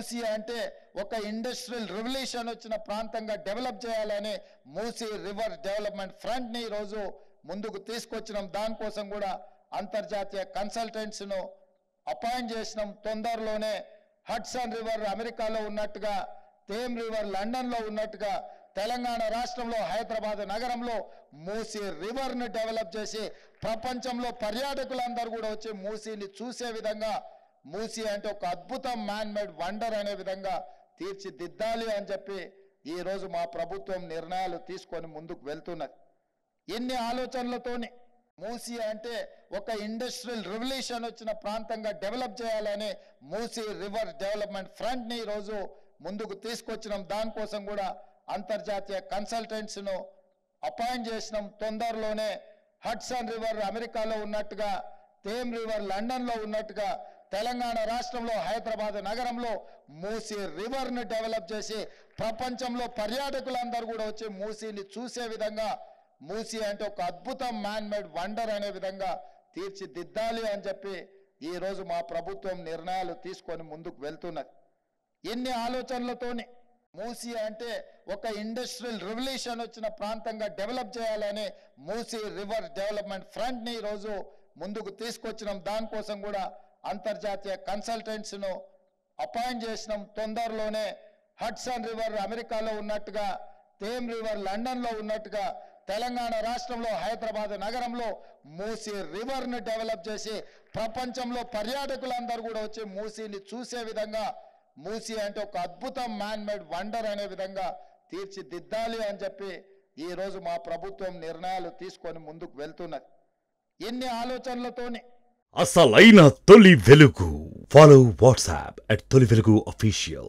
మూసీ అంటే ఒక industrial revolution వచ్చిన ప్రాంతంగా డెవలప్ చేయాలని మూసీ రివర్ డెవలప్మెంట్ ఫ్రంట్ ని ఈరోజు ముందుకు తీసుకొచ్చినాం. దానికోసం కూడా అంతర్జాతీయ కన్సల్టెంట్స్ ను అపాయింట్ చేసినాం. తొందరలోనే హడ్సన్ రివర్ అమెరికాలో ఉన్నట్టుగా, థేమ్ రివర్ లండన్ లో ఉన్నట్టుగా తెలంగాణ రాష్ట్రంలో హైదరాబాద్ నగరంలో మూసీ రివర్ ను డెవలప్ చేసి ప్రపంచంలో పర్యాటకులందరూ కూడా వచ్చి మూసీని చూసే విధంగా, మూసీ అంటే ఒక అద్భుతం మ్యాన్ మేడ్ వండర్ అనే విధంగా తీర్చిదిద్దాలి అని చెప్పి ఈ రోజు మా ప్రభుత్వం నిర్ణయాలు తీసుకొని ముందుకు వెళ్తున్నది. ఇన్ని ఆలోచనలతోని మూసీ అంటే ఒక ఇండస్ట్రియల్ రెవల్యూషన్ వచ్చిన ప్రాంతంగా డెవలప్ చేయాలని మూసీ రివర్ డెవలప్మెంట్ ఫ్రంట్ ని ఈరోజు ముందుకు తీసుకొచ్చినాం. దానికోసం కూడా అంతర్జాతీయ కన్సల్టెంట్స్ ను అపాయింట్ చేసినాం. తొందరలోనే హడ్సన్ రివర్ అమెరికాలో ఉన్నట్టుగా, థేమ్ రివర్ లండన్ లో ఉన్నట్టుగా తెలంగాణ రాష్ట్రంలో హైదరాబాద్ నగరంలో మూసీ రివర్ ను డెవలప్ చేసి ప్రపంచంలో పర్యాటకులందరూ కూడా వచ్చి మూసీని చూసే విధంగా, మూసీ అంటే ఒక అద్భుతం మ్యాన్ మేడ్ వండర్ అనే విధంగా తీర్చిదిద్దాలి అని చెప్పి ఈ రోజు మా ప్రభుత్వం నిర్ణయాలు తీసుకొని ముందుకు వెళ్తున్నది. ఇన్ని ఆలోచనలతోని మూసీ అంటే ఒక ఇండస్ట్రియల్ రెవల్యూషన్ వచ్చిన ప్రాంతంగా డెవలప్ చేయాలని మూసీ రివర్ డెవలప్మెంట్ ఫ్రంట్ ని ఈరోజు ముందుకు తీసుకొచ్చినాం. దానికోసం కూడా అంతర్జాతీయ కన్సల్టెంట్స్ ను అపాయింట్ చేసినాం. తొందరలోనే హడ్సన్ రివర్ అమెరికాలో ఉన్నట్టుగా, థేమ్ రివర్ లండన్ లో ఉన్నట్టుగా తెలంగాణ రాష్ట్రంలో హైదరాబాద్ నగరంలో మూసీ రివర్ ను డెవలప్ చేసి ప్రపంచంలో పర్యాటకులందరూ కూడా వచ్చి మూసీని చూసే విధంగా, మూసీ అంటే ఒక అద్భుతం మ్యాన్ మేడ్ వండర్ అనే విధంగా తీర్చిదిద్దాలి అని చెప్పి ఈ రోజు మా ప్రభుత్వం నిర్ణయాలు తీసుకొని ముందుకు వెళ్తున్నది. ఇన్ని ఆలోచనలతోని అసలైన తొలి వెలుగు. ఫాలో వాట్సాప్ @తొలి వెలుగు official.